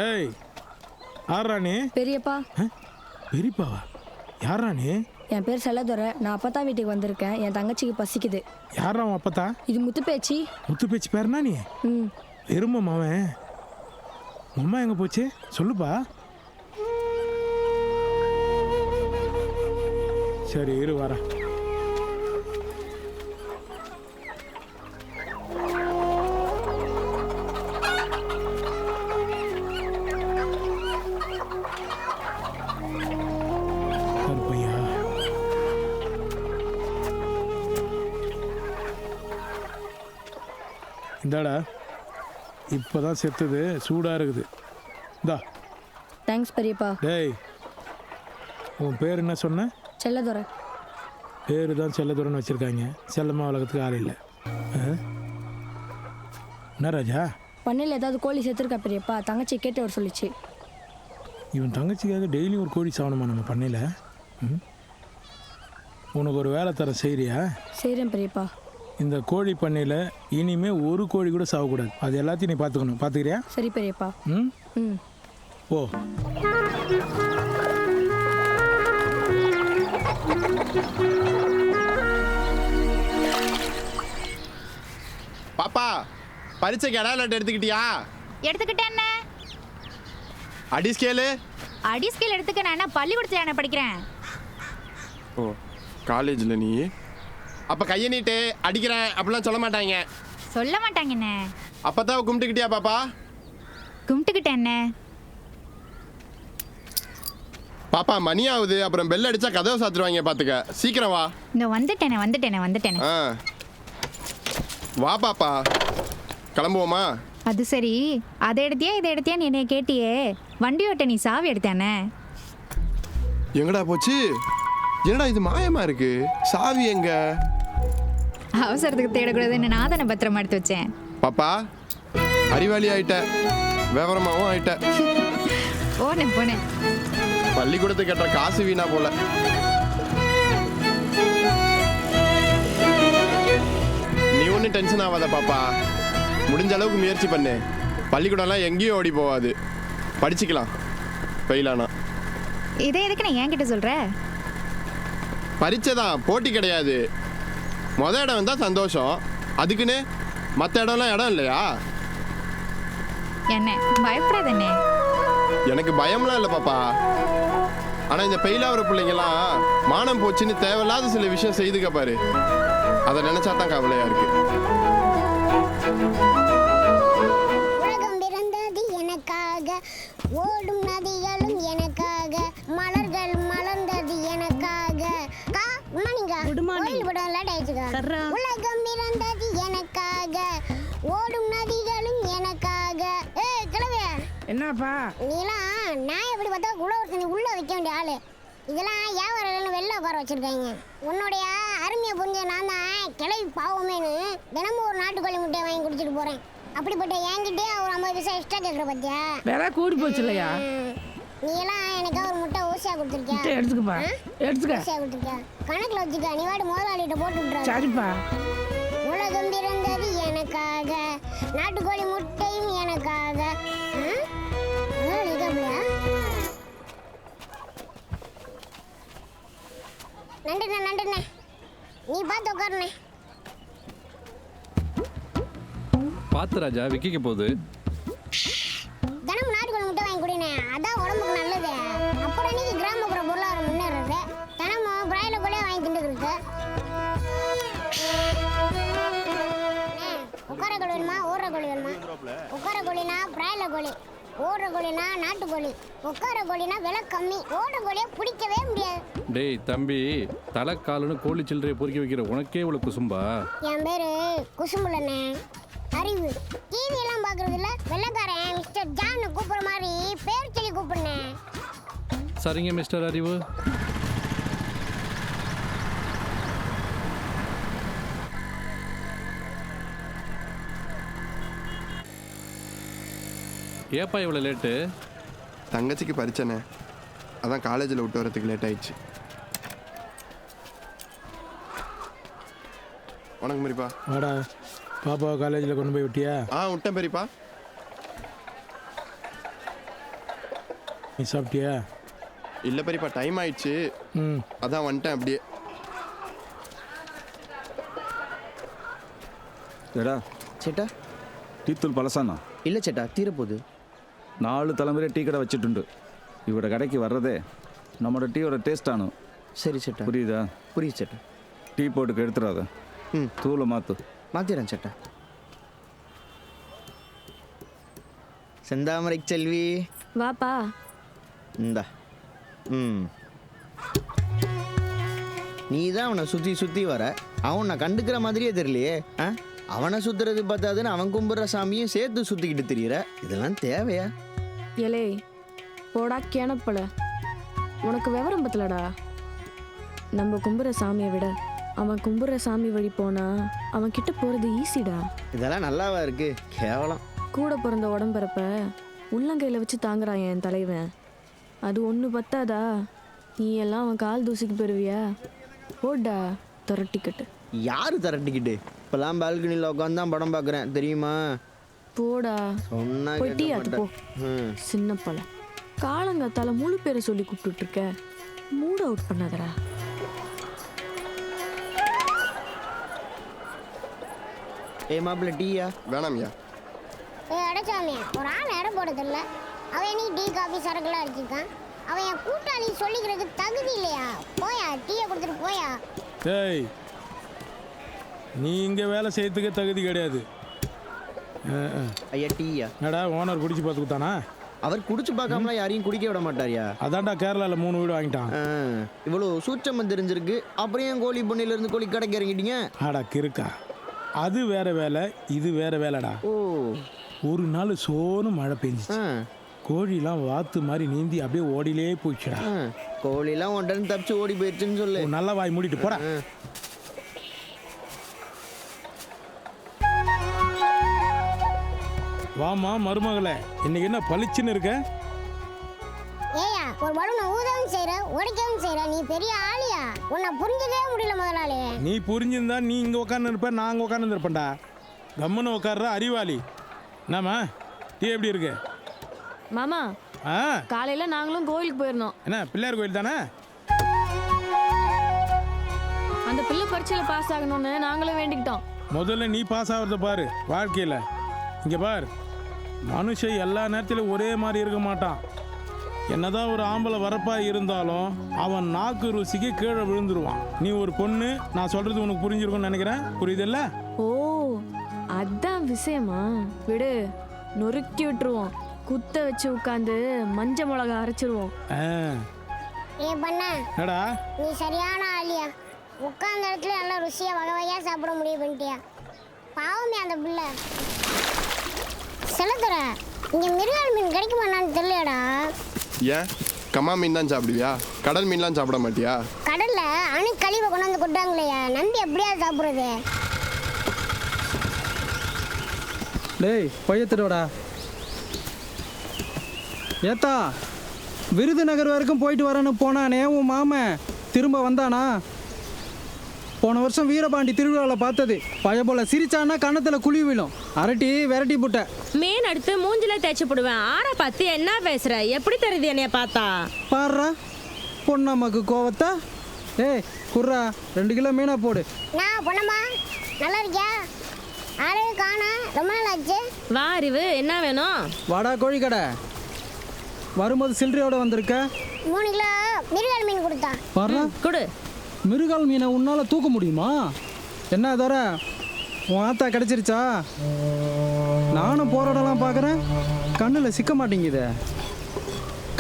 ஏய் யாரா நீ? பெரியப்பா. பெரியப்பாவா? யாரா நீ? என் பேர் செல்லதுரை. நான் அப்பத்தா வீட்டுக்கு வந்திருக்கேன். என் தங்கச்சிக்கு பசிக்குது. யாரா அவன் அப்பத்தா? இது முத்து பேச்சு. முத்து பேச்சு பேருனா நீ? எருமை மாவன். அம்மா எங்கே போச்சு சொல்லுப்பா. சரி இரு வரேன். இந்தாடா இப்போதான் செத்துது, சூடாக இருக்குது. இந்தா. தேங்க்ஸ் பெரியப்பா. டேய் உன் பேர் என்ன சொன்ன? செல்லதுரை. பேர் தான் செல்லதுரைன்னு வச்சுருக்காங்க. செல்லம்மா உலகத்துக்கு ஆள் இல்லை. என்ன ராஜா? பண்ணையில் ஏதாவது கோழி சேர்த்துருக்கா பெரியப்பா? தங்கச்சி கேட்டு வர சொல்லிச்சு. இவன் தங்கச்சிக்காக டெய்லியும் ஒரு கோழி சாவணுமா நம்ம பண்ணையில்? உனக்கு ஒரு வேலை தர செய்கிறியா? செய்கிறேன் பெரியப்பா. இந்த கோழி பண்ணையில் இனிமேல் ஒரு கோழி கூட சாகக்கூடாது. அது எல்லாத்தையும் நீ பார்த்துக்கணும். பார்த்துக்கிறியா? சரி பெரியப்பா. ஓ பாப்பா பரீட்சைக்கு அடையாளம் எடுத்துக்கிட்டியா? எடுத்துக்கிட்டேன். அடி ஸ்கேலு? அடி ஸ்கேல் எடுத்துக்க. நான் என்ன பள்ளிக்கூடத்தில் என்ன படிக்கிறேன்? ஓ காலேஜில் நீ? அப்போ கையை நீட்டு அடிக்கிறேன் அப்படிலாம் சொல்ல மாட்டாங்க. சொல்ல மாட்டாங்கண்ணே. அப்போ தான் கும்பிட்டுக்கிட்டியா பாப்பா? கும்பிட்டுக்கிட்டேண்ணே. பாப்பா மணி ஆகுது, அப்புறம் பெல் அடித்தா கதவை சாத்துருவாங்க, பார்த்துக்க. சீக்கிரம் வா. இந்த வந்துட்டேனே. வா பாப்பா கிளம்புவோமா? அது சரி, அதை எடுத்தியா இதை எடுத்தியான்னு என்னைய கேட்டியே. வண்டி ஓட்ட நீ சாவி எடுத்தானே? எங்கடா போச்சு? என்னடா இது மாயமா இருக்கு. சாவி எங்க? அவசரத்துக்கு தேடக்கூடாதுன்னு நான் தானே பத்திரமா எடுத்து வச்சேன். பாப்பா அறிவாளி ஆயிட்ட, விவரமாவும் ஆயிட்ட. போனேன். பள்ளிக்கூடத்துக்கு கட்டுற காசு வீணா போல. நீ ஒன்றும் டென்ஷன் ஆகாத பாப்பா. முடிஞ்ச அளவுக்கு முயற்சி பண்ணு. பள்ளிக்கூடம்லாம் எங்கேயும் ஓடி போகாது. படிச்சுக்கலாம் ஃபெயிலானா. இதை எதுக்கு நான் என்கிட்ட சொல்ற? பரீட்சை தான், போட்டி கிடையாது. இடம் வந்தால் சந்தோஷம். அதுக்குன்னு மற்ற இடம்லாம் இடம் இல்லையா? என்ன பயப்படாதண்ணே. எனக்கு பயம்லாம் இல்லை பாப்பா. ஆனால் இந்த ஃபெயிலாகிற பிள்ளைங்களாம் மானம் போச்சுன்னு தேவையில்லாத சில விஷயம் செய்துக்க பாரு. அதை நினைச்சா தான் கவலையா இருக்கு. உலகம் பிறந்தது எனக்காக, ஓடும் நதிகளும் எனக்காக, மலர்கள் மலர்ந்தது எனக்காக. உலகம் பிறந்தது எனக்காக, ஓடும் நதிகளும் எனக்காக. கிழவியா என்னப்பா நீலாம் நான் எப்படி பார்த்தா உழவு உள்ள வைக்க வேண்டிய ஆளு. இதெல்லாம் வியாபாரம் வெளில உட்கார வச்சிருக்காங்க. உன்னுடைய அருமையை புரிஞ்ச நான் தான் கிளவி பாவமேனு தினமும் ஒரு நாட்டுக்கோழி முட்டையை வாங்கி குடிச்சிட்டு போறேன். அப்படிப்பட்ட என்கிட்டே ஒரு 50 பைசா எக்ஸ்ட்ரா கேட்குற பத்தியா? வேற கூடி போச்சு இல்லையா? நீ எல்லாம் எனக்கா ஒரு முட்டை ஊசியா கொடுத்துருக்கியா? எடுத்துக்கப்பா, எடுத்துக்க. ஊசியா கொடுத்துருக்கியா? கணக்குல வச்சுக்க. நீ வாடி முதலாளிகிட்ட போட்டு விட்டுற. சரிப்பா. உலகம் பிறந்தது எனக்காக, நாட்டுக்கோழி முட்டையும் எனக்காக. நன்றிண்ணே. நீ பார்த்து உட்காருண்ணே. பார்த்து ராஜா, விற்க போகுது. தினமும் நாட்டுக்கோழி முட்டை வாங்கி குடினே, அதான் உடம்புக்கு நல்லது. அப்புறம் நீங்க கிராமப்புற பொருளாதாரம் முன்னேறது. தினமும் பிராய்லர் கோழியா வாங்கி தின்னுட்டு இருக்கு. உட்கார கோழி வேணுமா, ஓடுற கோழி வேணுமா? உட்கார கோழினா பிராய்லர் கோழி, ஓடுற கோழினா நாட்டுக்கோழி. உட்கார கோழினா விலை கம்மி, ஓடுற கோழியை பிடிக்கவே முடியாது. டேய் தம்பி, தலை காலுன்னு கோழி சில்லறையை பொறுக்கி வைக்கிற உனக்கே இவ்வளவு குசும்பா? என் பேரு குசும்புலண்ணே. அறிவு டிவி எல்லாம் பாக்குறது இல்ல. வெள்ளக்காரன் மிஸ்டர் ஜான் கூப்பிடுற மாதிரி பேர் சொல்லி கூப்பிடுனேன். சரிங்க மிஸ்டர் அறிவு. ஏப்பா இவ்வளோ லேட்டு? தங்கச்சிக்கு பரிச்சனை, அதான் காலேஜில் விட்டு வரதுக்கு லேட் ஆயிடுச்சு. வணக்கம் பெரியப்பா. வாடா, பாப்பாவை காலேஜில் கொண்டு போய் விட்டியா? விட்டேன் பெரியப்பா. நீ சாப்பிட்டியா? இல்லை பெரியப்பா, டைம் ஆயிடுச்சு, ம். அதான் வந்துட்டேன் அப்படியே. എടാ ചേട്ടാ ടീത്തൂൾ പലസാണോ? ഇല്ല ചേട്ടാ തീരപ്പോത് 4 തലമുറ ടീ കട വെച്ചിട്ടുണ്ട്. ഇവിടെ കടയ്ക്ക് വர்றதே നമ്മുടെ ടീயோட டேஸ்டாണ്. சரி சேட்டா புரியுதா? புரியுது சேட்டா. டீ போட்டு எடுத்துறாத. ம் தூளை மாற்று. மாத்திரன் சேட்டா. செந்தாமரை செல்வி வாப்பா. இந்தா. ம் நீ தான் அவனை சுற்றி சுற்றி வர, அவன் நான் கண்டுக்கிற மாதிரியே தெரியலையே. ஆ அவனை சுற்றுறது பார்த்தாதுன்னு அவன் கும்பிட்ற சாமியும் சேர்த்து சுற்றிக்கிட்டு தெரியற, இதெல்லாம் தேவையா? எலே போடா கிணப்பல, உனக்கு விவரம் பத்தலடா. நம்ம கும்புற சாமியை விட அவன் கும்புற சாமி வழி போனா அவன் கிட்ட போறது ஈஸிடா. இதெல்லாம் நல்லாவா இருக்கு? கேவலம். கூட பிறந்த உடம்புறப்ப உள்ளங்கையில் வச்சு தாங்குறான் என் தலைவன். அது ஒன்று பத்தாதா, நீ எல்லாம் அவன் கால் தூசிக்கு பெறுவியா? போடா திரட்டிக்கட்டு. யாரு தரட்டிக்கிட்டு? இப்போல்லாம் பால்கனியில் உட்காந்து தான் படம் பார்க்குறேன் தெரியுமா? போடா சொன்னா போய் டீ ஆத்து போ. ம் சின்ன பழ காலங்காத்தால முழு பேரை சொல்லி கூப்பிட்டு இருக்க, மூட் அவுட் பண்ணாதடா. ஏ மாப்பிள்ள டீயா? வேணாம்யா. அடைச்சாமியா ஒரு ஆள் எடை போடுறதில்ல, அவன் என்னைக்கு டீ காஃபி சரக்குலாம் அடிச்சிருக்கான். அவன் என் கூட்டாளி சொல்லிக்கிறதுக்கு தகுதி இல்லையா? போயா டீயை கொடுத்துட்டு போயா. டேய், நீ இங்கே வேலை செய்யறதுக்கே தகுதி கிடையாது. ஐயா டீயா? என்னடா ஓனர் குடிச்சு பார்த்து கொடுத்தானா? அவர் குடிச்சு பார்க்காமலாம் யாரையும் குடிக்க விட மாட்டாரியா? அதான்டா கேரளாவில் 3 வீடு வாங்கிட்டான். இவ்வளோ சூட்சம் தெரிஞ்சிருக்கு, அப்புறம் ஏன் கோழி பண்ணையிலேருந்து கோழி கடைக்கு இறங்கிட்டீங்க? ஆடா கிறுக்கா, அது வேற வேலை, இது வேற வேலைடா. ஓ ஒரு நாள் சோனு மழை பெஞ்சிச்சு, ஆ கோழிலாம் வாத்து மாதிரி நீந்தி அப்படியே ஓடிலே போயிடுச்சுடா. ஆ. கோழிலாம் ஒன்றன்னு தப்பிச்சு ஓடி போயிடுச்சுன்னு சொல்லு. ஒரு நல்ல வாய் மூடிட்டு போடா. ஆ. வாமா மருமகளே, இன்னைக்கு என்ன பளிச்சுன்னு இருக்க? ஏயா ஒரு பலூனை ஊதவும் செய்யற, உடைக்கவும் செய்யற, நீ பெரிய ஆளியா? உன்னை புரிஞ்சுக்கவே முடியல முதலாளி. நீ புரிஞ்சிருந்தா நீ இங்கே உட்காந்து இருப்ப, நான் அங்கே உட்காந்து இருப்பேன்டா. கம்முன்னு உட்கார்ற அறிவாளி. என்னம்மா டீ எப்படி இருக்கு? மாமா ஆ காலையில் நாங்களும் கோயிலுக்கு போயிருந்தோம். என்ன பிள்ளையார் கோயில் தானே? அந்த பிள்ளை பரீட்சையில் பாஸ் ஆகணும்னு நாங்களும் வேண்டிக்கிட்டோம். முதல்ல நீ பாஸ் ஆகிறத பாரு வாழ்க்கையில். இங்கே பார், மனுஷன் எல்லா நேரத்திலும் ஒரே மாதிரி இருக்க மாட்டான். என்னதான் ஒரு ஆம்பளை வரப்பா இருந்தாலும் அவன் நாக்கு ருசிக்கு கீழே விழுந்துருவான். நீ ஒரு பொண்ணு, நான் சொல்றது உனக்கு புரிஞ்சிருக்கும்னு நினைக்கிறேன். புரியுதுல்ல? ஓ அதான் விஷயமா? விடு, நொறுக்கி விட்டுருவோம். குத்த வச்சு உட்காந்து மஞ்ச மிளகா அரைச்சிருவோம். ஏ பண்ண என்னடா நீ சரியான ஆளியா. உட்கார்ந்த இடத்துல நல்லா ருசியா வகை வகையா சாப்பிட முடிவு பண்ணிட்டியா. பாவமே அந்த பிள்ளை. செலுத்துற இங்க மிருகால் மீன் கிடைக்குமான்னு தெரியலடா. ஏன் கம்மா மீன் தான் சாப்பிடுவியா? கடல் மீன்லாம் சாப்பிட மாட்டியா? கடல்ல அணு கழிவை கொண்டு வந்து கொட்டாங்களேயா, நம்பி எப்படியா சாப்பிடுறது? டேய் பையத்திடோடா ஏத்தா, விருதுநகர் வரைக்கும் போயிட்டு வரேன்னு போனானே உன் மாமன், திரும்ப வந்தானா? போன வருஷம் வீரபாண்டி திருவிழாவில் பார்த்தது, பைய போல சிரிச்சான்னா கன்னத்தில் குழி விழும். அரட்டி விரட்டி புட்ட மீன் எடுத்து மூஞ்சில தேய்ச்சி போடுவேன். ஆற பார்த்து என்ன பேசுற? எப்படி தெரியுது என்னைய பார்த்தா? பாடுறா பொண்ணம்மாக்கு கோவத்தா. ஏய் குர்ரா 2 கிலோ மீனா போடு. நான் பொண்ணம்மா நல்லா இருக்கியா? ஆளே காணா, ரொம்ப நாள் ஆச்சு. வா அறிவு, என்ன வேணும்? வாடா கோழி கடை. வரும்போது சில்லறையோட வந்திருக்க. 3 கிலோ மிருகால் மீன் கொடுத்தா. பாடுறா கொடு. மிருகால் மீனை உன்னால் தூக்க முடியுமா? என்ன தர உன் ஆத்தா கிடச்சிருச்சா? நானும் போராடலாம் பார்க்குறேன், கண்ணில் சிக்க மாட்டேங்குதே.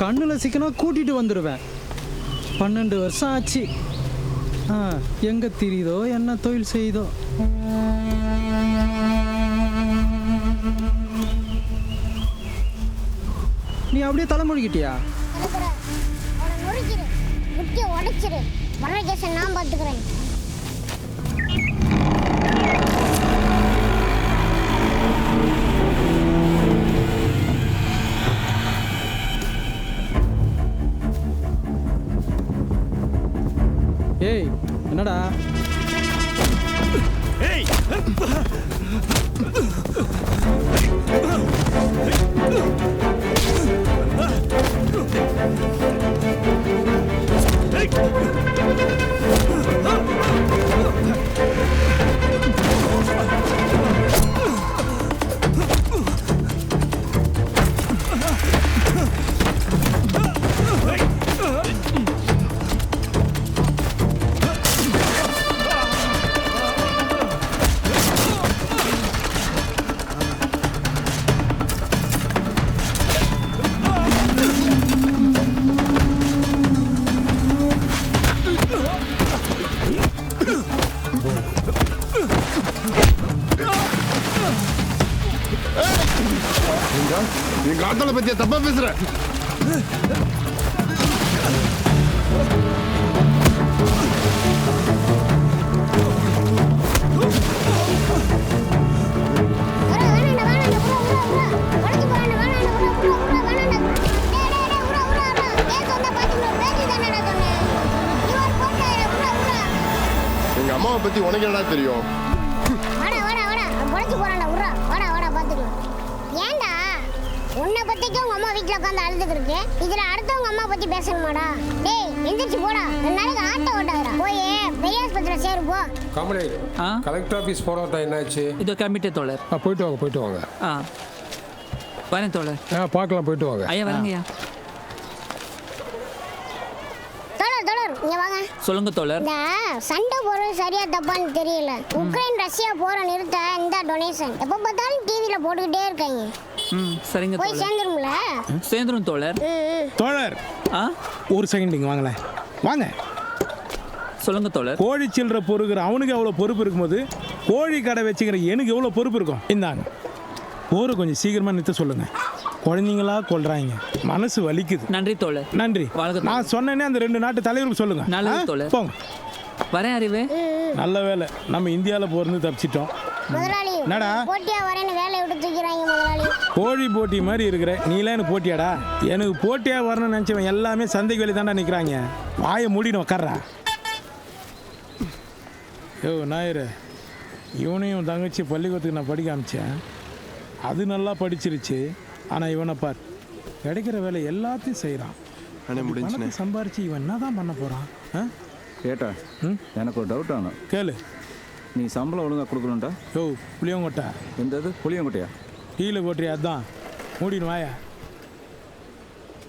கண்ணில் சிக்கனா கூட்டிகிட்டு வந்துடுவேன். 12 வருஷம் ஆச்சு. எங்கே தெரியுதோ என்ன தொழில் செய்யுதோ. நீ அப்படியே தலைமொழிக்கிட்டியா? நொறுக்கிடு, முட்டியை உடைச்சிரு. வர்ற கேஸை நான் பார்த்துக்கிறேன். ஏய் என்னடா? ஏய் எங்க ஆத்தாளை பத்தியா தப்பா பேசுற? எங்க அம்மாவை பத்தி உனக்கு என்னடா தெரியும்? ஏண்டா உன்னை பத்திக்கு உங்க அம்மா வீட்டுல உட்காந்து அழுதுக்கு இருக்கு, இதுல அடுத்தவங்க அம்மா பத்தி பேசணுமாடா? டேய் எந்திரிச்சு போடா, 2 நாளைக்கு ஆட்டோ ஓட்டாதடா. போய் பெரிய ஆஸ்பத்திரியில சேரு போ. காமெடி கலெக்டர் ஆஃபீஸ் போகிறதா என்னாச்சு? இதோ கமிட்டி தோழர். போயிட்டு வாங்க. வரேன் தோழர். பார்க்கலாம், போயிட்டு வாங்க. ஐயா வரங்கய்யா. தோழர் இங்க வாங்க. சொல்லுங்க தோழர். இந்த சண்டை போறது சரியா தப்பான்னு தெரியல. உக்ரைன் ரஷ்யா போற நிறுத்த இந்த டொனேஷன் எப்ப பார்த்தாலும் டிவில போட்டுக்கிட்டே இருக்காங்க. சரிங்க போய் சேர்ந்துரும்ல? சேர்ந்துரும் தோழர். தோழர் ஒரு செகண்ட் இங்க வாங்களேன். வாங்க. சொல்லுங்க தோழர். கோழி சில்லற பொறுக்கிற அவனுக்கு எவ்வளோ பொறுப்பு இருக்கும்போது கோழி கடை வச்சுக்கிற எனக்கு எவ்வளோ பொறுப்பு இருக்கும்? இந்தாங்க போற கொஞ்சம் சீக்கிரமா நிறுத்த சொல்லுங்க. குழந்தைங்களா கொள்றாங்க, மனசு வலிக்குது. நன்றி தோழர். நன்றி. நான் சொன்னேனே அந்த 2 நாட்டு தலைவருக்கு சொல்லுங்க. நல்லது தோழர். போங்க. வரேன் அறிவு. நல்ல வேலை நம்ம இந்தியாவில் போறது தப்பிச்சிட்டோம். முதலாளி என்னடா போட்டியா வரேன்னு வேலையை விட்டு தூக்கிறாங்க முதலாளி. கோழி போட்டி மாதிரி இருக்கிற நீலாம் எனக்கு போட்டியாடா? எனக்கு போட்டியா வரணும்னு நினச்சவன் எல்லாமே சந்தைக்கு வெளியே தாண்டா நிற்கிறாங்க. வாயை மூடின்னு உக்கார்றா. யோ நாயரு, இவனையும் தங்கச்சி பள்ளிக்கூடத்துக்கு நான் படிக்க அமிச்சேன். அது நல்லா படிச்சிருச்சு. ஆனால் இவனை பார், கிடைக்கிற வேலை எல்லாத்தையும் செய்கிறான். சம்பாரிச்சு இவன் என்ன தான் பண்ண போகிறான்? கேட்டா எனக்கு ஒரு டவுட் ஆகணும். கேளு. நீ சம்பளம் ஒழுங்காக கொடுக்கணும்டா? யோ புளியங்கொட்டை. எந்த இது புளியங்கொட்டையா? டீயில் போட்டுறியா? அதுதான் மூடின்னு வாயா.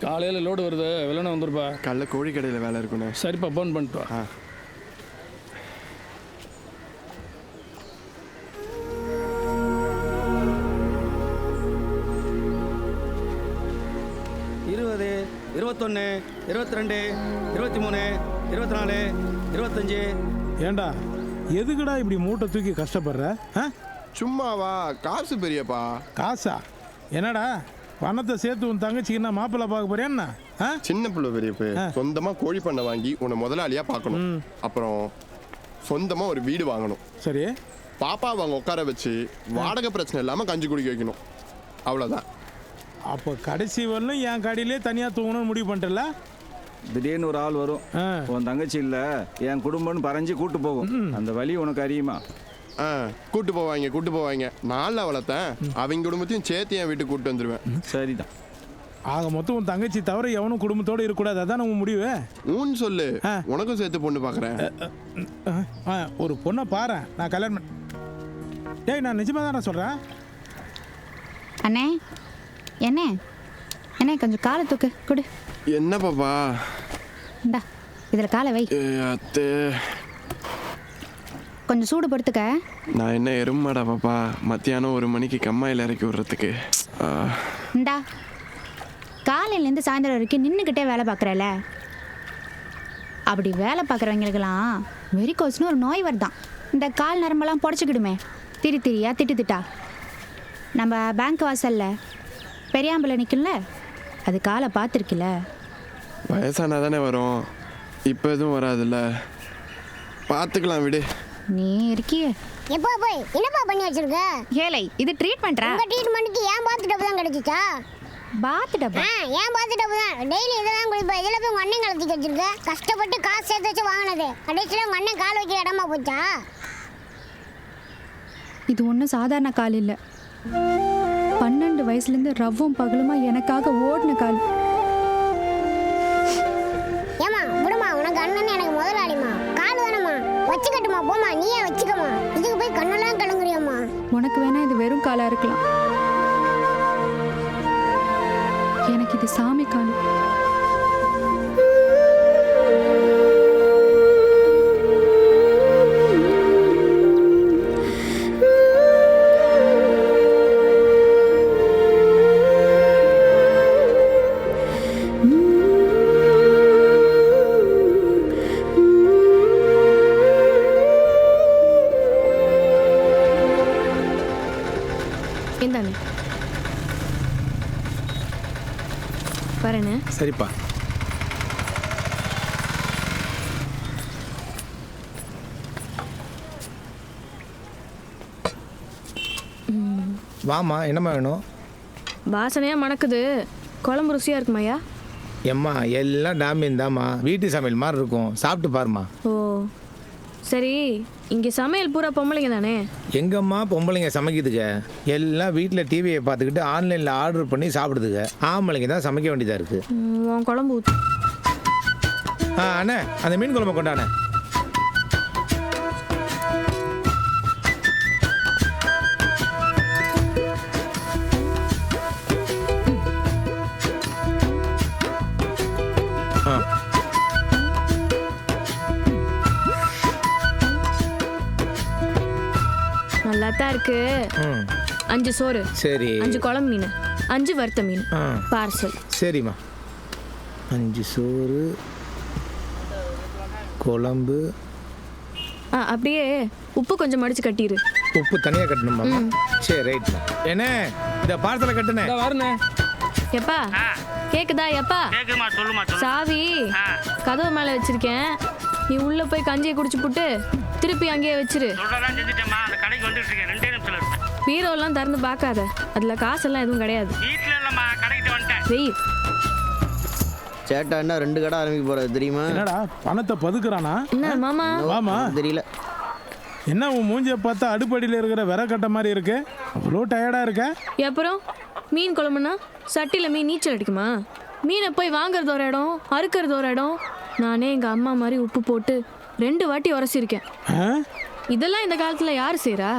காலையில் லோடு வருது, வெள்ளனை வந்துருப்பா. காலைல கோழி கடையில் வேலை இருக்குண்ணே. சரிப்பா, ஃபோன் பண்ணிட்டு வா. இருபது, 21, 22, 23, 24, 25. ஏண்டா எதுக்குடா இப்படி மூட்டை தூக்கி கஷ்டப்படுற? சும்மாவா? காசு பெரியப்பா. காசா? என்னடா பணத்தை சேர்த்து உன் தங்கச்சிக்கு என்ன மாப்பிள்ளை பார்க்க போறியா என்ன? சின்ன பிள்ளை பெரியப்பு, சொந்தமா கோழி பண்ணை வாங்கி உன்னை முதலாளியா பார்க்கணும். அப்புறம் சொந்தமா ஒரு வீடு வாங்கணும். சரி. பாப்பா அவங்க உட்கார வச்சு வாடகை பிரச்சனை இல்லாம கஞ்சி குடிக்க வைக்கணும். அவ்வளவுதான். அப்போ கடைசி வரலும் என் கடையிலே தனியாக தூங்கணும்னு முடிவு பண்ணிட்டல? திடீர்னு ஒரு ஆள் வரும், உன் தங்கச்சி இல்லை என் குடும்பம்னு பறஞ்சு கூட்டு போகும். அந்த வழி உனக்கு அறியுமா? கூட்டு போவாங்க. நாளில் வளர்த்தேன், அவங்க குடும்பத்தையும் சேர்த்து என் வீட்டுக்கு கூப்பிட்டு வந்துடுவேன். சரிதான். ஆக மொத்தம் உன் தங்கச்சி தவிர எவனும் குடும்பத்தோடு இருக்கக்கூடாது, அதான் உன் முடிவு. ஊன்னு சொல்லு, உனக்கும் சேர்த்து பொண்ணு பார்க்குறேன். ஒரு பொண்ணை பாரு, நான் கல்யாணம் டேய் நான் நிஜமாக தான் சொல்கிறேன். அண்ணே என்ன கொஞ்சம் காலை தூக்கு கொடு. என்ன பாப்பா? இந்தா இதில் காலை வை. அத்தை கொஞ்சம் சூடு படுத்துக்க. நான் என்ன எருமாடா பாப்பா, மத்தியானம் 1 மணிக்கு கம்மாயில் இறக்கி விடுறதுக்கு. இந்தா காலையிலேருந்து சாயந்தரம் வரைக்கும் நின்றுக்கிட்டே வேலை பார்க்குறல, அப்படி வேலை பார்க்குறவங்களுக்கெல்லாம் வெரிகோஸ்னு ஒரு நோய் வருதான். இந்த கால் நரம்பெல்லாம் புடச்சிக்கிடுமே திரியா திட்டுத்திட்டா. நம்ம பேங்க் வாசலில் பெரியாம்பளை நிற்கல, அது காலை பார்த்துருக்கில்ல? வயசானா தானே வரும், இப்போ எதுவும் வராதுல்ல, பார்த்துக்கலாம் விடு. நீ இருக்கியே. எப்போ போய் என்னப்பா பண்ணி வச்சிருக்க? ஏலை இது ட்ரீட்மெண்ட்டா? உங்க ட்ரீட்மெண்ட்டுக்கு ஏன் பாத்து டப்பு தான் கிடைச்சிச்சா? பாத்து டப்பு? ஏன் பாத்து டப்பு தான் டெய்லி இதெல்லாம் குடிப்பா. இதில் போய் உங்க அண்ணன் கலத்தி வச்சிருக்க. கஷ்டப்பட்டு காசு சேர்த்து வச்சு வாங்கினது கடைசியில் உங்க அண்ணன் கால் வைக்கிற இடமா போச்சா? இது ஒன்றும் சாதாரண கால் இல்லை. 12 வயசுலேருந்து ரவ்வும் பகலுமா எனக்காக ஓடின கால். ஏமா விடுமா, உனக்கு அண்ணன் எனக்கு முதலாளிமா. கால் தானம்மா, வச்சுக்கட்டுமா, போமா நீயே வச்சுக்கமா. இதுக்கு போய் கண்ணெல்லாம் கலங்குறியம்மா. உனக்கு வேணா இது வெறும் காலாக இருக்கலாம், எனக்கு இது சாமி கால். வரேண்ணே. சரிப்பா. வாமா, என்னம்மா வேணும்? வாசனையாக மணக்குது. குழம்பு ருசியாக இருக்குமாய்யா? எம்மா எல்லாம் டாமின் தாம்மா, வீட்டு சமையல் மாதிரி இருக்கும், சாப்பிட்டு பாருமா. ஓ சரி, இங்கே சமையல் பூரா பொம்பளைங்க தானே? எங்கம்மா பொம்பளைங்க சமைக்குதுங்க? எல்லாம் வீட்டில் டிவியை பார்த்துக்கிட்டு ஆன்லைனில் ஆர்டர் பண்ணி சாப்பிடுதுங்க. ஆம்பளைங்க தான் சமைக்க வேண்டியதாக இருக்குது. உன் குழம்பு ஊத்து. அண்ணே, அந்த மீன் குழம்பு கொண்டாண்ணே. நல்லா தான் இருக்கு. 5 சோறு, சரி, 5 குழம்பு மீன், 5 வறுத்த மீன் பார்சல். சரிம்மா. 5 சோறு, குழம்பு. அப்படியே உப்பு கொஞ்சம் மடிச்சு கட்டிடு. உப்பு தனியாக கட்டணுமா? சரி, ரைட்மா. என்ன இந்த பார்சலை கட்டுனே வரண்ணே. எப்பா கேக்குதா? எப்பா சாவி கதவு மேல வச்சிருக்கேன். நீ உள்ள போய் கஞ்சியை குடிச்சு புட்டு திருப்பி அங்கேயே வச்சிரு. பீரோலாம் திறந்து பார்க்காத, அதுல காசெல்லாம் எதுவும் கிடையாது. வெய். சேட்டா என்ன 2 கடை ஆரம்பிக்க போறது தெரியுமா? என்னடா பணத்தை பதுக்குறானா? என்ன மாமா? வாமா. தெரியல. என்ன உன் மூஞ்சியை பார்த்தா அடுப்படியில் இருக்கிற விறகட்ட மாதிரி இருக்கு. அவ்வளோ டயர்டா இருக்க. அப்புறம் மீன் குழம்புனா சட்டியில் மீன் நீச்சல் அடிக்குமா? மீனை போய் வாங்குறது ஒரு இடம், அறுக்கிறது ஒரு இடம். நானே எங்கள் அம்மா மாதிரி உப்பு போட்டு 2 வாட்டி உரசிருக்கேன். இதெல்லாம் இந்த காலத்தில் யார் செய்கிறா?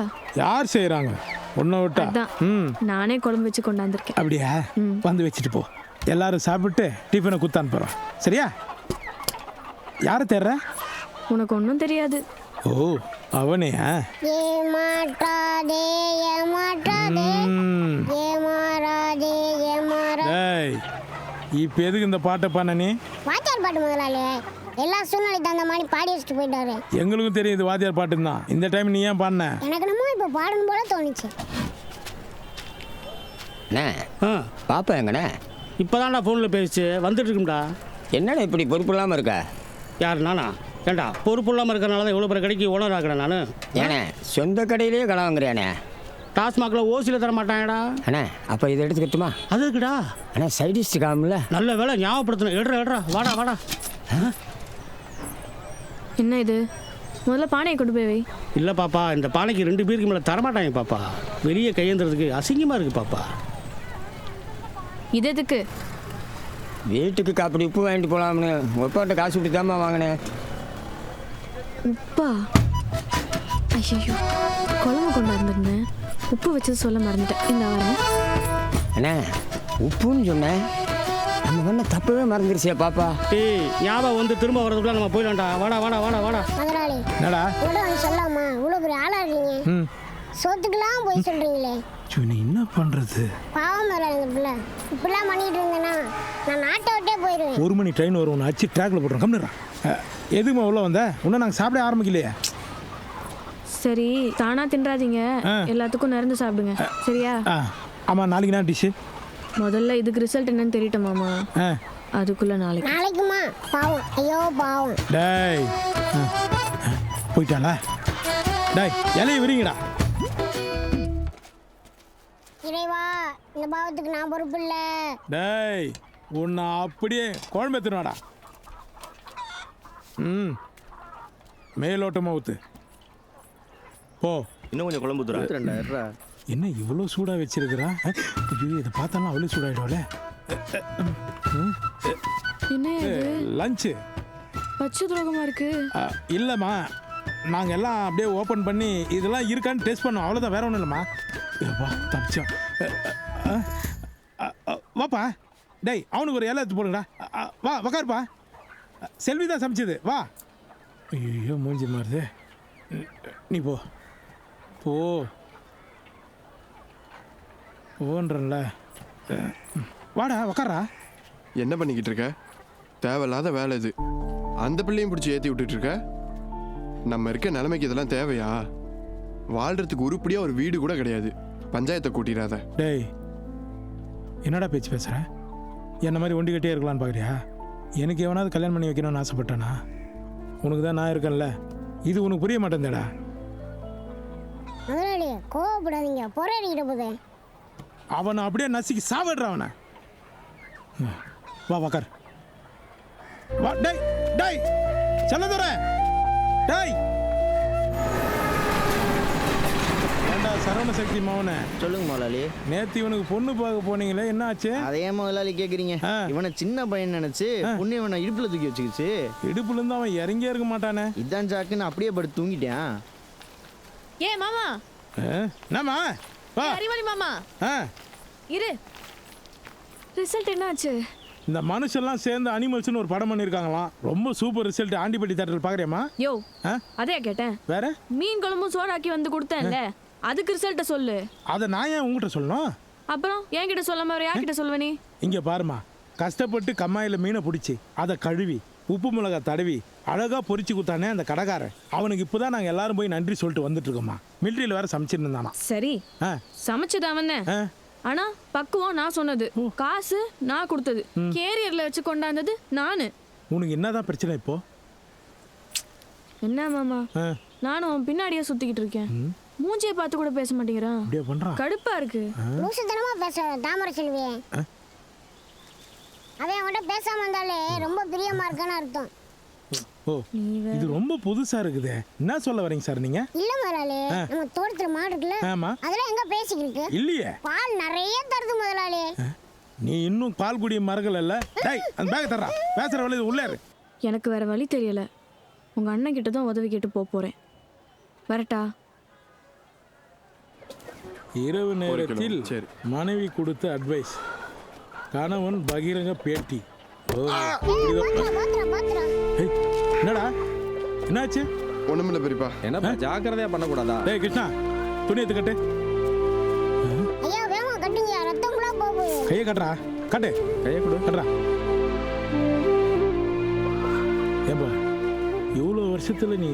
யார் செய்கிறாங்க? ஒன்றை விட்டா. நானே குழம்பு வச்சு கொண்டாந்துருக்கேன். அப்படியா? வந்து வச்சுட்டு போ. எல்லாரும் சாப்பிட்டு டிஃபனை குத்து அனுப்புகிறோம். சரியா? யாரை தேடுற? உனக்கு ஒன்றும் தெரியாது. ஓ அவனையா? ஏமாற்றாதே ஏமாற்றாதே ஏமாறாதே ஏமாறா. இப்போ எதுக்கு இந்த பாட்டை பண்ண நீ? வாத்தியார் பாட்டு முதலாளி எல்லா சூழ்நிலை தகுந்த மாதிரி பாடி வச்சுட்டு போயிட்டாரு. எங்களுக்கும் தெரியும் இது வாத்தியார் பாட்டுன்னு தான். இந்த டைம் நீ ஏன் பாடின? எனக்கு நம்ம இப்போ பாடணும் போல தோணுச்சு. பாப்பா எங்கண்ணே? இப்போதான்டா ஃபோனில் பேசிச்சு வந்துட்டு இருக்கும்டா. என்னடா இப்படி பொறுப்பு இல்லாமல் இருக்க? யார் நானா? ஏண்டா பொறுப்பு இல்லாமல் இருக்கிறனால தான் இவ்வளோ பேர் கடைக்கு ஓனர் ஆகிறேன் நான். ஏண்ணே சொந்த கடையிலேயே கடை வாங்குறியாண்ணே? டாஸ்மாகில் ஓசியில் தர மாட்டாங்கடா. அண்ணே அப்போ இதை எடுத்துக்கிட்டுமா? அது இருக்குடா. அண்ணா சைடிஸ்ட் காமில்ல. நல்ல வேலை ஞாபகப்படுத்தணும். எடுறா வாடா வாடா. என்ன இது? முதல்ல பானையை கொண்டு போய் வை. இல்லை பாப்பா, இந்த பானைக்கு 2 பேருக்கு மேலே தரமாட்டாங்க பாப்பா. வெளியே கையேந்துறதுக்கு அசிங்கமாக இருக்குது பாப்பா. இது எதுக்கு? வீட்டுக்கு காப்பி உப்பு வாங்கிட்டு போகலாம்னு ஒப்பாட்ட காசு கொடுத்து தாம்மா வாங்கினேன். உப்பா? ஐயோ, குழம்பு கொண்டாந்துருந்தேன், உப்பு வச்சது சொல்ல மறந்துட்டேன். இந்த வரேன். அண்ணே உப்புன்னு சொன்னேன், நம்ம பண்ண தப்பவே மறந்துருச்சியா பாப்பா? ஞாபகம் வந்து திரும்ப வரதுக்குள்ள நம்ம போயிடலாம்டா. வாடா வாடா வாடா வாடா. முதலாளி என்னடா சொல்லாமா? இவ்வளோ பெரிய ஆளா இருக்கீங்க, சோத்துக்கெல்லாம் போய் சொல்றீங்களே. நீ என்ன பண்றது? பாவம் மேல இந்த பிள்ளை இப்படிலாம் பண்ணிட்டு இருந்தேன்னா நான் நாட்டை விட்டே போயிடுவேன். 1 மணி ட்ரெயின் வரும், ஒன்று அச்சு ட்ராக்ல போடுறோம். கம்மிடுறா. எதுக்குமா உள்ள வந்த? இன்னும் நாங்கள் சாப்பிட ஆரம்பிக்கலையே. சரி தானா தின்றாதீங்க, எல்லாத்துக்கும் நிறந்து சாப்பிடுங்க. சரியா? ஆமாம். நாளைக்கு என்ன டிஷ்ஷு? முதல்ல இதுக்கு ரிசல்ட் என்னன்னு தெரியட்டும் மாமா. அதுக்குள்ள நாளைக்குமா? பாவம். ஐயோ பாவம். டேய் போயிட்டாளா? டேய் இலையை விரிங்கடா. இறைவா, இந்த பாவத்துக்கு நான் பொறுப்பு இல்லை. டேய் உன்னை அப்படியே குழம்பு எத்துனாடா. மேலோட்டமா ஊத்து போ. இன்னும் கொஞ்சம் குழம்பு ஊத்துறா. என்ன இவ்வளோ சூடாக வச்சிருக்கிறா? ஐயோ, இதை பார்த்தாலும் அவ்வளோ சூடாயிடும்ல. என்ன லஞ்சு பச்சை துரோகமா இருக்கு. இல்லைம்மா, நாங்கள் எல்லாம் அப்படியே ஓப்பன் பண்ணி இதெல்லாம் இருக்கான்னு டெஸ்ட் பண்ணோம், அவ்வளோதான், வேற ஒன்றும் இல்லைம்மா. வா தப்பிச்சோம். வாப்பா. டேய் அவனுக்கு ஒரு இலை எடுத்து போடுங்கடா. வா உக்காருப்பா. செல்வி தான் சமைச்சது. வா. ஐயோ மூஞ்சி மாறுது. நீ போ போ போன்றல. வாடா உக்காரா. என்ன பண்ணிக்கிட்டு இருக்க? தேவையில்லாத வேலை இது. அந்த பிள்ளையும் பிடிச்சி ஏற்றி விட்டுட்டு இருக்க. நம்ம இருக்க நிலைமைக்கு இதெல்லாம் தேவையா? வாழ்றதுக்கு உருப்படியாக ஒரு வீடு கூட கிடையாது. பஞ்சாயத்தை கூட்டிடாத. டேய் என்னடா பேச்சு பேசுற? என்ன மாதிரி ஒண்டி கட்டியே இருக்கலான்னு பார்க்குறியா? எனக்கு எவனாவது கல்யாணம் பண்ணி வைக்கணும்னு ஆசைப்பட்டானா? உனக்கு தான் நான் இருக்கேன்ல, இது உனக்கு புரிய மாட்டேன்டா. முதலாளி கோவப்படாதீங்க, போராடிக்கிட்ட போதே. அவனை அப்படியே நசுக்கி சாவிடுறான் அவனை. வா வாக்கார் வா. டேய் டேய் செல்லதுற டேய். ஏண்டா சரவண சக்தி மவனே, சொல்லுங்க முதலாளி. நேத்து இவனுக்கு பொண்ணு பார்க்க போனீங்களே, என்ன ஆச்சு? அதே முதலாளி கேக்குறீங்க? இவனை சின்ன பையன் நினைச்சு பொண்ணு இவனை இடுப்புல தூக்கி வச்சுக்கிச்சு. இடுப்புல இருந்து அவன் இறங்கியே இருக்க மாட்டானே. இதான் சாக்குன்னு அப்படியே படுத்து தூங்கிட்டேன். ஏ மாமா, என்னம்மா? வா அறிவாளி மாமா, இரு. ரிசல்ட் என்ன ஆச்சு? இந்த மனுஷெல்லாம் சேர்ந்து அனிமல்ஸ்னு ஒரு படம் பண்ணியிருக்காங்களாம். ரொம்ப சூப்பர் ரிசல்ட். ஆண்டிப்பட்டி தேட்டரில் பார்க்குறியாம்மா? யோ, அதே கேட்டேன். வேற மீன் குழம்பும் சோறாக்கி வந்து கொடுத்தேன்ல, அதுக்கு ரிசல்ட்டை சொல்லு. அதை நான் ஏன் உங்ககிட்ட சொல்லணும்? அப்புறம் என்கிட்ட சொல்லாம வேற யார்கிட்ட சொல்லுவ நீ? இங்கே பாருமா, கஷ்டப்பட்டு கம்மாயில் மீனை பிடிச்சி அதை கழுவி உப்பு மிளகா தடவி அழகாக பொரிச்சு கொடுத்தானே அந்த கடைக்காரன், அவனுக்கு இப்போ தான் நாங்கள் எல்லாரும் போய் நன்றி சொல்லிட்டு வந்துட்டு இருக்கோம்மா. மிலிட்ரியில் வேற சமைச்சிருந்தானா. சரி, சமைச்சது அவன் தான். ஆனா பக்குவம் நான் சொன்னது, காசு நான் கொடுத்தது, கேரியர்ல வச்சு கொண்டாந்தது நானு. உனக்கு என்னதான் பிரச்சனை இப்போ? என்ன மாமா, நானும் அவன் பின்னாடியே சுத்திக்கிட்டு இருக்கேன். மூஞ்சியை பார்த்து கூட பேச மாட்டேங்கிறான். கடுப்பா இருக்கு. லூசுத்தனமா பேசுற தாமரை செல்வி. அவன் அவன்கிட்ட பேசாம இருந்தாலே ரொம்ப பிரியமா இருக்கான்னு அர்த்தம். ஓ, இது ரொம்ப புதுசா இருக்குதே. என்ன சொல்ல வரீங்க சார் நீங்க? இல்ல முதலாளி, நம்ம தோட்டத்துல மாடு இருக்குல்ல, அதெல்லாம் எங்க பேசிக்கிட்டு இல்லையே. பால் நிறைய தருது முதலாளி. நீ இன்னும் பால் குடிய மரங்கள் இல்ல. டேய், அந்த பேக் தரா. பேசுற வழி உள்ளே இரு. எனக்கு வேற வழி தெரியல. உங்க அண்ணன் கிட்ட தான் உதவி கேட்டு போறேன். வரட்டா? இரவு நேரத்தில் மனைவி கொடுத்த அட்வைஸ், கணவன் பகிரங்க பேட்டி. என்னடா என்னாச்சு? ஒண்ணுமில்ல பெரியப்பா. என்னப்பா ஜாக்கிரதையா பண்ணக்கூடாதா? டேய் கிருஷ்ணா, துணி எடுத்து கட்டு. ஐயா வேமா கட்டுங்க, ரத்தம் கூட போகுது. கையை கட்டுறா, கட்டு. கையை கொடு, கட்டுறா. ஏப்பா, இவ்வளோ வருஷத்தில் நீ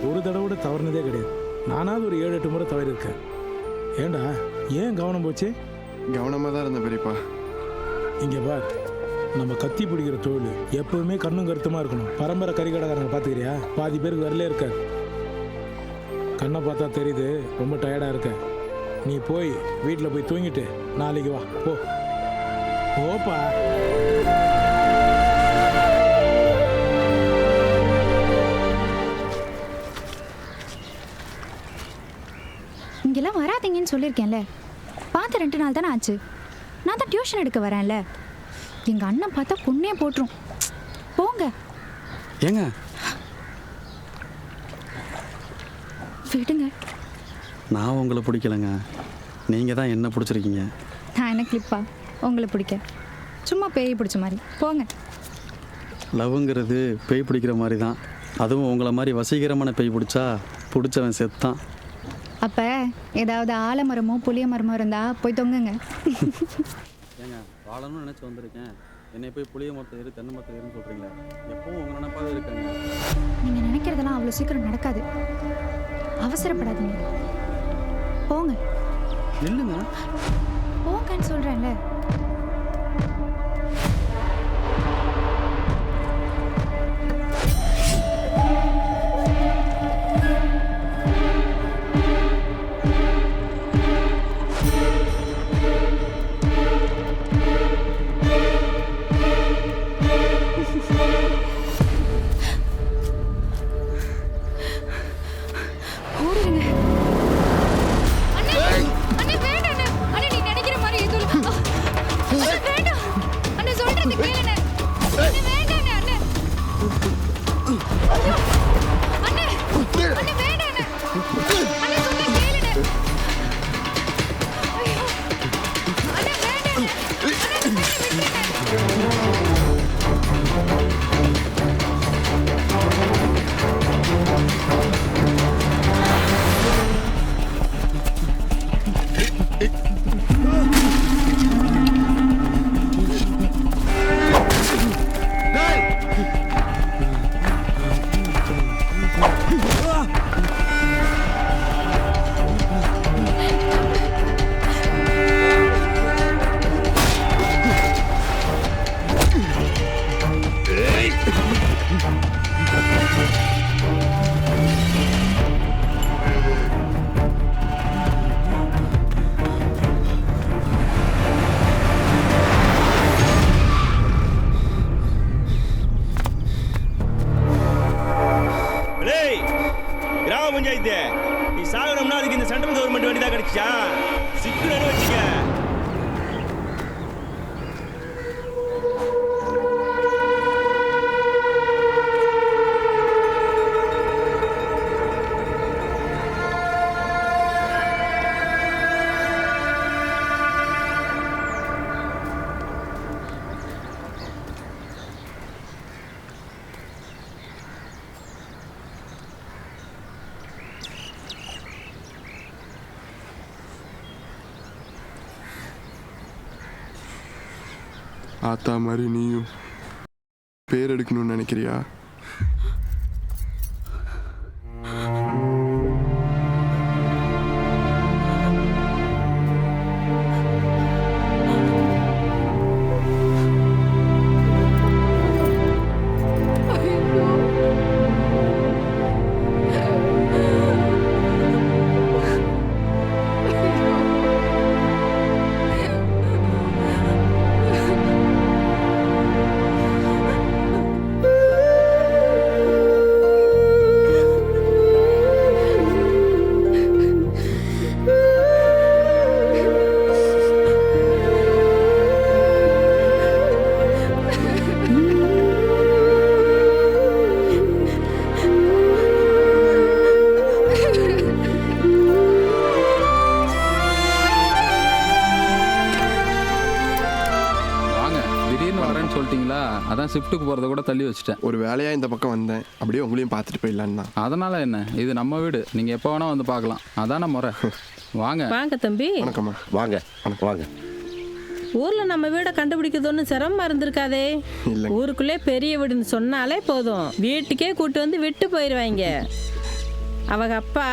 ஒரு தடவை தவறுனதே கிடையாது. நானாவது ஒரு 7-8 முறை தவறி இருக்கேன். ஏண்டா, ஏன் கவனம் போச்சு? கவனமாக தான் இருந்தேன் பெரியப்பா. இங்கே பார், நம்ம கத்தி பிடிக்கிற தொழில் எப்பவுமே கண்ணும் கருத்துமா இருக்கணும். பரம்பரை கறிக்கடைக்காரங்க பார்த்துக்கிறியா? பாதி பேருக்கு வரலே இருக்க. கண்ணை பார்த்தா தெரியுது ரொம்ப டயர்டாக இருக்க. நீ போய் வீட்டில் போய் தூங்கிட்டு நாளைக்கு வா. போ போப்பா. இங்கெல்லாம் வராதீங்கன்னு சொல்லியிருக்கேன்ல. பார்த்து 2 நாள் தானே ஆச்சு. நான் தான் டியூஷன் எடுக்க வரேன்ல. எங்கள் அண்ணன் பார்த்தா பொண்ணே போட்டுரும். போங்க. ஏங்க விடுங்க. நான் உங்களை பிடிக்கலைங்க, நீங்கள் தான் என்ன பிடிச்சிருக்கீங்க. நான் என்ன கிளிப்பா உங்களை பிடிக்க? சும்மா பேய் பிடிச்ச மாதிரி. போங்க. லவ்ங்கிறது பேய் பிடிக்கிற மாதிரி தான். அதுவும் உங்களை மாதிரி வசீகரமான பேய் பிடிச்சா பிடிச்சவன் செத்தான். அப்போ ஏதாவது ஆலமரமோ புளிய மரமோ இருந்தால் போய் தொங்குங்க. ஏங்க வாழணும்னு நினச்சி வந்திருக்கேன், என்னை போய் புளிய மரத்தை ஏறி தென்னை மரத்தை ஏறுன்னு சொல்கிறீங்களே. எப்பவும் உங்கள் நினைப்பாக இருக்காங்க. நீங்கள் நினைக்கிறதெல்லாம் அவ்வளோ சீக்கிரம் நடக்காது. அவசரப்படாதீங்க. போங்க. இல்லைங்க, போங்கன்னு சொல்கிறேன்ல. ஆத்தா மாதிரி நீயும் பேர் எடுக்கணும்னு நினைக்கிறியா? அதான் ஷிஃப்ட்டுக்கு போகிறத கூட தள்ளி வச்சுட்டேன். ஒரு வேலையாக இந்த பக்கம் வந்தேன், அப்படியே உங்களையும் பார்த்துட்டு போயிடலான்னா. அதனால் என்ன, இது நம்ம வீடு, நீங்கள் எப்போ வேணால் வந்து பார்க்கலாம். அதான முறை. வாங்க வாங்க தம்பி. வணக்கம்மா. வாங்க வாங்க. ஊர்ல நம்ம வீடை கண்டுபிடிக்கிறது சிரமமா இருந்திருக்காதே. ஊருக்குள்ளே பெரிய வீடுன்னு சொன்னாலே போதும், வீட்டுக்கே கூட்டு வந்து விட்டு போயிடுவாங்க. அவங்க அப்பா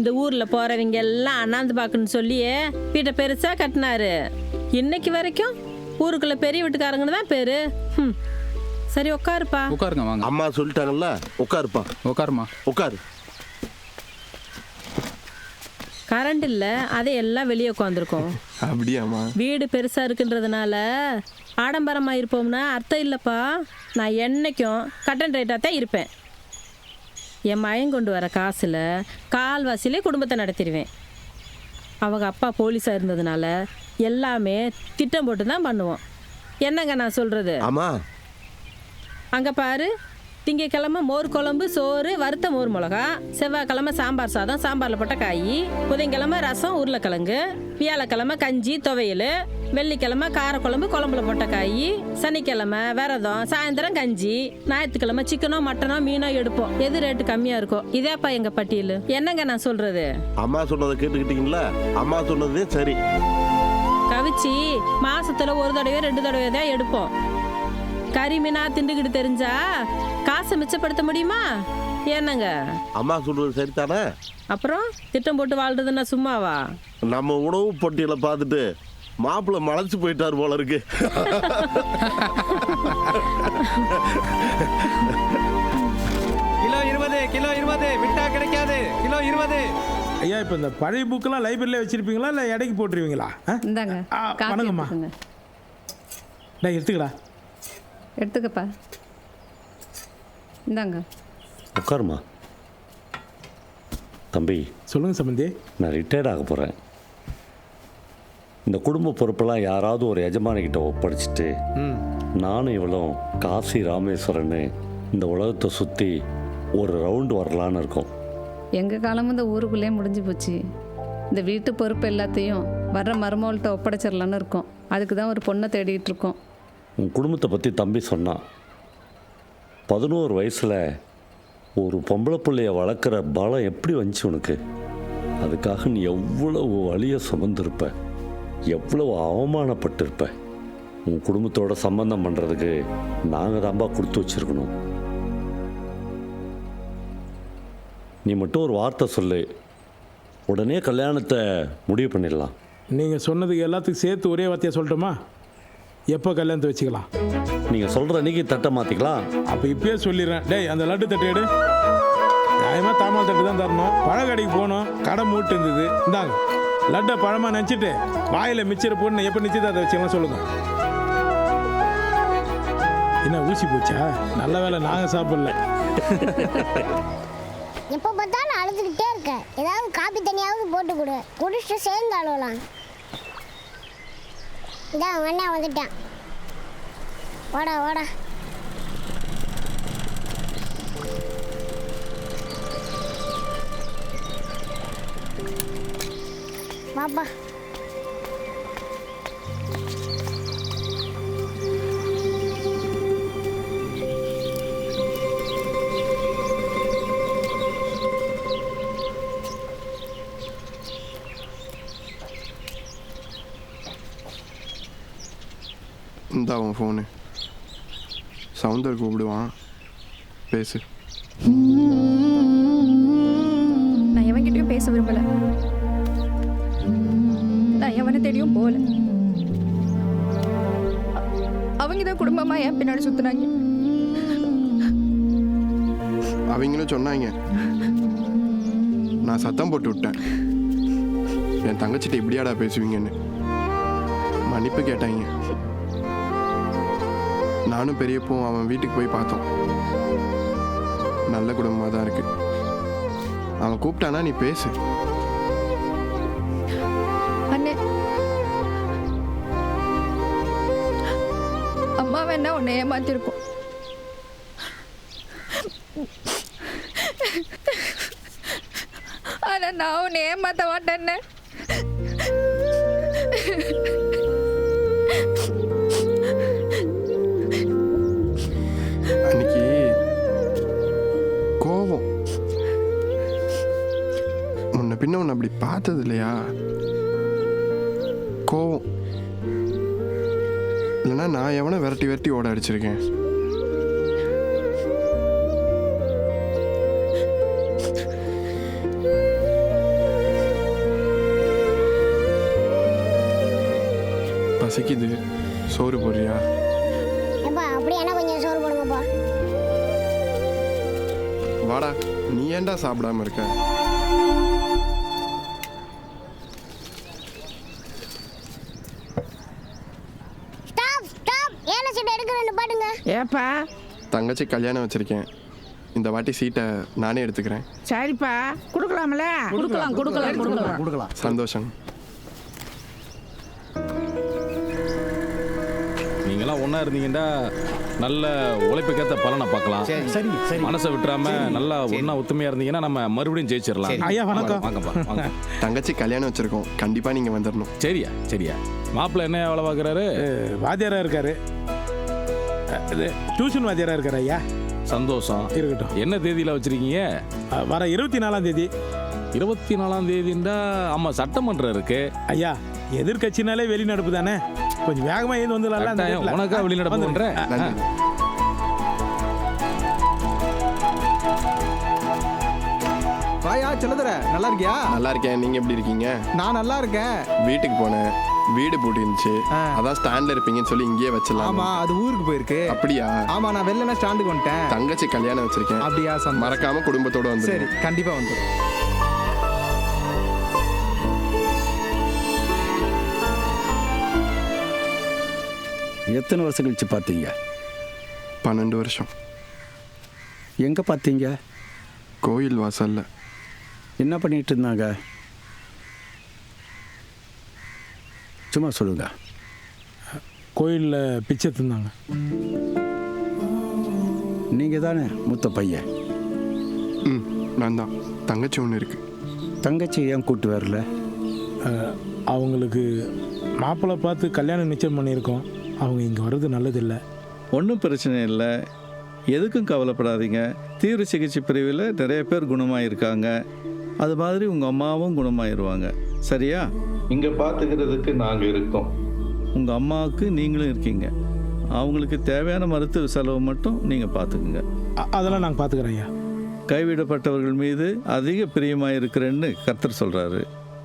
இந்த ஊர்ல போறவங்க எல்லாம் அண்ணாந்து பார்க்கணும்னு சொல்லியே வீட்டை பெருசா கட்டினாரு. இன்னைக்கு வரைக்கும் ஊருக்குள்ள பெரிய வீட்டுக்காரங்கன்னு தான் பேரு. சரி உட்காருப்பா. உட்காருங்க வாங்க. அம்மா சொல்லிட்டாங்கல்ல, உட்காருப்பா. உட்காருமா. உட்காரு. கரண்ட் இல்லை, அதை எல்லாம் வெளியே உட்காந்துருக்கோம். அப்படியாம்மா? வீடு பெருசா இருக்குன்றதுனால ஆடம்பரமா இருப்போம்னா அர்த்தம் இல்லைப்பா. நான் என்னைக்கும் கட்டன் ரேட்டாக தான் இருப்பேன். என் மயம் கொண்டு வர காசில் கால்வாசிலே குடும்பத்தை நடத்திடுவேன். அவங்க அப்பா போலீஸாக இருந்ததுனால எல்லாமே திட்டம் போட்டு தான் பண்ணுவோம். என்னங்க நான் சொல்கிறது? ஆமாம். அங்கே பாரு, திங்கக்கிழமை மோர் குழம்பு, சோறு, வறுத்த மோர் மிளகா, செவ்வாய்க்கிழமை சாம்பார் சாதம், சாம்பாரில் போட்ட காய், புதன்கிழமை ரசம், உருளைக்கிழங்கு, வியாழக்கிழமை கஞ்சி துவையல், வெள்ளிக்கிழமை காரக்குழம்பு, குழம்புல போட்ட காய், சனிக்கிழமை விரதம், சாயந்தரம் கஞ்சி, ஞாயிற்றுக்கிழமை சிக்கனோ மட்டனோ மீனோ எடுப்போம். எது ரேட்டு கம்மியாக இருக்கோ இதேப்பா எங்கள் பட்டியல். என்னங்க நான் சொல்கிறது? அம்மா சொன்னதை கேட்டுக்கிட்டீங்களா? அம்மா சொன்னதே சரி. கவிச்சி மாசத்துல ஒரு தடவை 2 தடவை தான் எடுப்போம். கறி மீனா திண்டுக்கிட்டு தெரிஞ்சா காசை மிச்சப்படுத்த முடியுமா? என்னங்க அம்மா சொல்றது சரிதானே? அப்புறம் திட்டம் போட்டு வாழ்றதுன்னா சும்மாவா? நம்ம உணவு பட்டியலை பார்த்துட்டு மாப்பிள்ளை மலைச்சு போயிட்டார் போல இருக்கு. கிலோ 20, கிலோ 20 விட்டா கிடைக்காது. கிலோ 20. ஐயா, இப்போ இந்த பழைய புக்கெல்லாம் லைப்ரரியில வச்சிருப்பீங்களா இல்லை எடைக்கு போட்டுருவீங்களா? இந்தாங்க. வணக்கம்மா. டேய் எடுத்துக்கடா. எடுத்துக்கப்பா. இந்தாங்க. உட்காருமா. தம்பி. சொல்லுங்க சம்பந்தி. நான் ரிட்டையர்ட் ஆக போகிறேன். இந்த குடும்ப பொறுப்பெல்லாம் யாராவது ஒரு எஜமானிக்கிட்ட ஒப்படைச்சிட்டு நானும் இவளும் காசி ராமேஸ்வரன்னு இந்த உலகத்தை சுற்றி ஒரு ரவுண்டு வரலான்னு இருக்கோம். எங்கள் காலமும் இந்த ஊருக்குள்ளே முடிஞ்சு போச்சு. இந்த வீட்டு பொறுப்பு எல்லாத்தையும் வர்ற மருமகள்கிட்ட ஒப்படைச்சிடலான்னு இருக்கோம். அதுக்கு தான் ஒரு பொண்ணை தேடிட்டு இருக்கோம். உன் குடும்பத்தை பற்றி தம்பி சொன்னான். 11 வயசில் ஒரு பொம்பளை பிள்ளைய வளர்க்குற பலம் எப்படி வந்துச்சு உனக்கு? அதுக்காக நீ எவ்வளவு வலியை சுமந்திருப்ப, எவ்வளவு அவமானப்பட்டிருப்ப. உன் குடும்பத்தோட சம்பந்தம் பண்ணுறதுக்கு நாங்கள் தான்பா கொடுத்து வச்சிருக்கணும். நீ மட்டும் ஒரு வார்த்தை சொல்லு, உடனே கல்யாணத்தை முடிவு பண்ணிடலாம். நீங்கள் சொன்னதுக்கு எல்லாத்துக்கும் சேர்த்து ஒரே வார்த்தையை சொல்லட்டுமா? எப்போ கல்யாணத்தை வச்சுக்கலாம்? நீங்கள் சொல்கிற அன்றைக்கி தட்டை மாற்றிக்கலாம். அப்போ இப்பயே சொல்லிடுறேன். டேய் அந்த லட்டு தட்டு எடு. நியாயமாக தாமல் தட்டு தான் தரணும். பழக்கடைக்கு போகணும், கடை மூட்டு இருந்தது. இந்தாங்க லட்டை பழமாக நினச்சிட்டு வாயில் மிச்சரை போட்டு எப்போ நிச்சயத்தை வச்சுக்கலாம் சொல்லுங்க. என்ன ஊசி போச்சா? நல்ல வேலை நாங்கள் சாப்பிடல. எப்போ பார்த்தாலும் அழுதுகிட்டே இருக்க. ஏதாவது காப்பி தண்ணியாவது போட்டு கொடு, குடிச்சிட்டு சேர்ந்து அழுவலாம். இதான் அவன் அண்ணன் வந்துட்டான். வாடா வாடா. வாப்பா. இந்தா உன் ஃபோனு. சவுந்தர் கூப்பிடுவான், பேசு. நான் எவன்கிட்டயும் பேச விரும்பல. நான் எவனை தேடியும் போகல. அவங்க தான் குடும்பமா என் பின்னாடி சுத்துனாங்க. அவங்களும் சொன்னாங்க, நான் சத்தம் போட்டு விட்டேன். என் தங்கச்சிட்ட இப்படியாடா பேசுவீங்கன்னு மன்னிப்பு கேட்டாங்க. நானும் பெரியப்பவும் அவன் வீட்டுக்கு போய் பார்த்தோம். நல்ல குடும்பமாக தான் இருக்கு. அவன் கூப்பிட்டானா நீ பேசு. அண்ணே, அம்மா வேணா உன்னை ஏமாத்திருக்கோம். ஆனா நான் உன்னை ஏமாத்த மாட்டேன்னு. அன்னைக்கு கோபம், முன்ன பின்ன உன்னை அப்படி பார்த்தது இல்லையா? கோவம் இல்லைன்னா நான் எவனை விரட்டி விரட்டி ஓட அடிச்சிருக்கேன். பசிக்குது, சோறு போடுறியா? ஏப்பா அப்படியே என்ன கொஞ்சம் சோறு போடுங்கப்பா. வாடா, நீ ஏன்டா சாப்பிடாம இருக்க? ஸ்டாப் ஸ்டாப், ஏழை சீட்டை எடுக்க ரெண்டு பாட்டுங்க. ஏப்பா தங்கச்சி கல்யாணம் வச்சிருக்கேன். இந்த வாட்டி சீட்டை நானே எடுத்துக்கிறேன். சரிப்பா, கொடுக்கலாம்ல? கொடுக்கலாம் கொடுக்கலாம் கொடுக்கலாம் கொடுக்கலாம். சந்தோஷம். நீங்களாம் ஒன்றா இருந்தீங்கன்னா நல்ல உழைப்புக்கேற்ற பலனை பார்க்கலாம். சரி சரி. மனசை விட்டுறாம நல்லா ஒன்றா ஒத்துமையாக இருந்தீங்கன்னா நம்ம மறுபடியும் ஜெயிச்சிடலாம். ஐயா வணக்கம். வாங்கப்பா வாங்க. தங்கச்சி கல்யாணம் வச்சிருக்கோம், கண்டிப்பா நீங்க வந்துடணும். சரியா சரியா. மாப்பிள்ளை என்ன வேலை பார்க்குறாரு? வாத்தியாரா இருக்காரு. இது டியூஷன் வாத்தியாரா இருக்காரு ஐயா. சந்தோஷம் இருக்கட்டும். என்ன தேதியில் வச்சிருக்கீங்க? வர 24ஆம் தேதி. 24ஆம் தேதிண்டா அம்மா சட்டமன்றம் இருக்கு ஐயா. எதிர்கட்சினாலே வெளிநடப்பு தானே, கொஞ்சம் வேகமாக ஏது வந்துடலாம். உனக்கா வெளிநடப்பு பண்றேன். வாயா செல்லதுற, நல்லா இருக்கியா? நல்லா இருக்கேன், நீங்க எப்படி இருக்கீங்க? நான் நல்லா இருக்கேன். வீட்டுக்கு போனேன், வீடு பூட்டி இருந்துச்சு. அதான் ஸ்டாண்ட்ல இருப்பீங்கன்னு சொல்லி இங்கேயே வச்சிடலாம். ஆமா, அது ஊருக்கு போயிருக்கு. அப்படியா? ஆமா, நான் வெளில ஸ்டாண்டுக்கு வந்துட்டேன். தங்கச்சி கல்யாணம் வச்சிருக்கேன். அப்படியா? மறக்காம குடும்பத்தோட வந்து. சரி, கண்டிப்பா வந்துடும். எத்தனை வருஷம் கழிச்சு பார்த்தீங்க? 12 வருஷம். எங்கே பார்த்தீங்க? கோயில் வாசல்ல. என்ன பண்ணிட்டு இருந்தாங்க? சும்மா சொல்லுங்க. கோயிலில் பிச்சை தந்தாங்க. நீங்கள் தானே மூத்த பையன்? நான் தான். தங்கச்சி ஒன்று இருக்கு. தங்கச்சி ஏன் கூட்டு வரல? அவங்களுக்கு மாப்பிள்ளை பார்த்து கல்யாணம் நிச்சயம் பண்ணியிருக்கோம். அவங்க இங்கே வர்றது நல்லதில்லை. ஒன்றும் பிரச்சனை இல்லை, எதுக்கும் கவலைப்படாதீங்க. தீவிர சிகிச்சை பிரிவில் நிறைய பேர் குணமாயிருக்காங்க. அது மாதிரி உங்கள் அம்மாவும் குணமாயிருவாங்க. சரியா? இங்கே பார்த்துக்கிறதுக்கு நாங்கள் இருக்கோம். உங்கள் அம்மாவுக்கு நீங்களும் இருக்கீங்க. அவங்களுக்கு தேவையான மருத்துவ செலவு மட்டும் நீங்கள் பார்த்துக்குங்க. அதெல்லாம் நாங்கள் பார்த்துக்குறோம் ஐயா. கைவிடப்பட்டவர்கள் மீது அதிக பிரியமாக இருக்கிறேன்னு கர்த்தர் சொல்கிறாரு.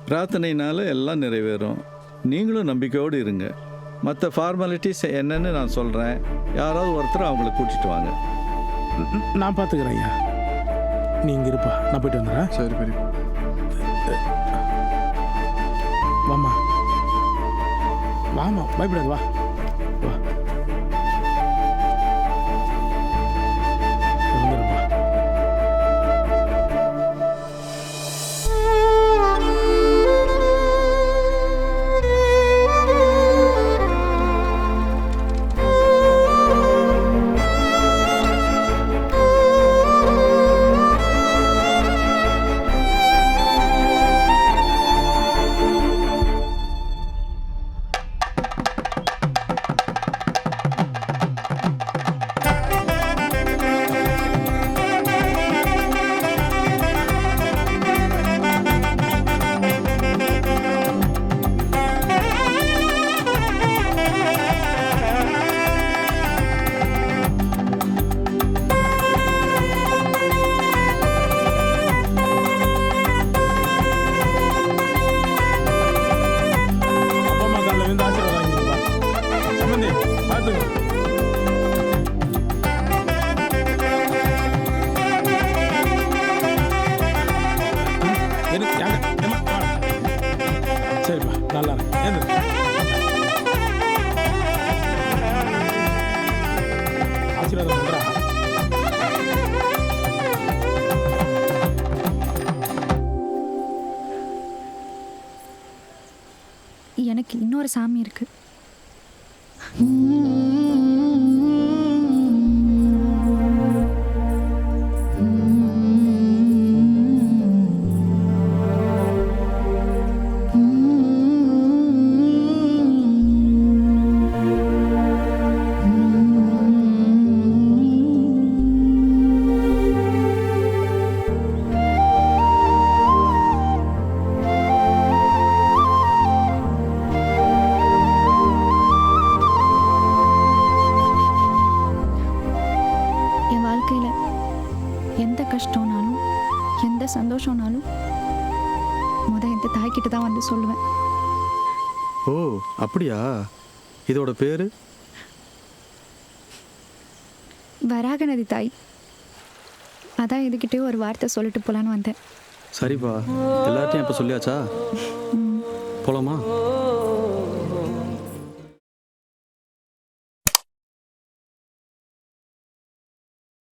பிரார்த்தனையினால எல்லாம் நிறைவேறும். நீங்களும் நம்பிக்கையோடு இருங்க. மற்ற ஃபார்மாலிட்டிஸ் என்னன்னு நான் சொல்கிறேன். யாராவது ஒருத்தர் அவங்கள கூட்டிகிட்டு வாங்க. நான் பார்த்துக்கிறேன் ஐயா. நீங்கள் இருப்பா, நான் போயிட்டு வந்துடுறேன். சரி பெரிய. வாமா வாமா, பயப்படாது, வா வா. வந்துடுப்பா. கட்டுங்க. எனக்கு யாங்க ஏம்மா, வாடா. சரிப்பா நல்லா இருக்கு ஏந்திரு. ஆசீர்வாதம் பண்றா. எனக்கு இன்னொரு சாமி இருக்கு. என் வாழ்க்கையில் எந்த கஷ்டம்னாலும் எந்த சந்தோஷம்னாலும் எந்த தாய்கிட்ட தான் வந்து சொல்லுவேன். ஓ அப்படியா? இதோட பேரு? வராக நதி தாய். அதான் இதுகிட்டே ஒரு வார்த்தை சொல்லிட்டு போலான்னு வந்தேன். சரிப்பா, எல்லார்ட்டையும் இப்போ சொல்லியாச்சா? போலாமா?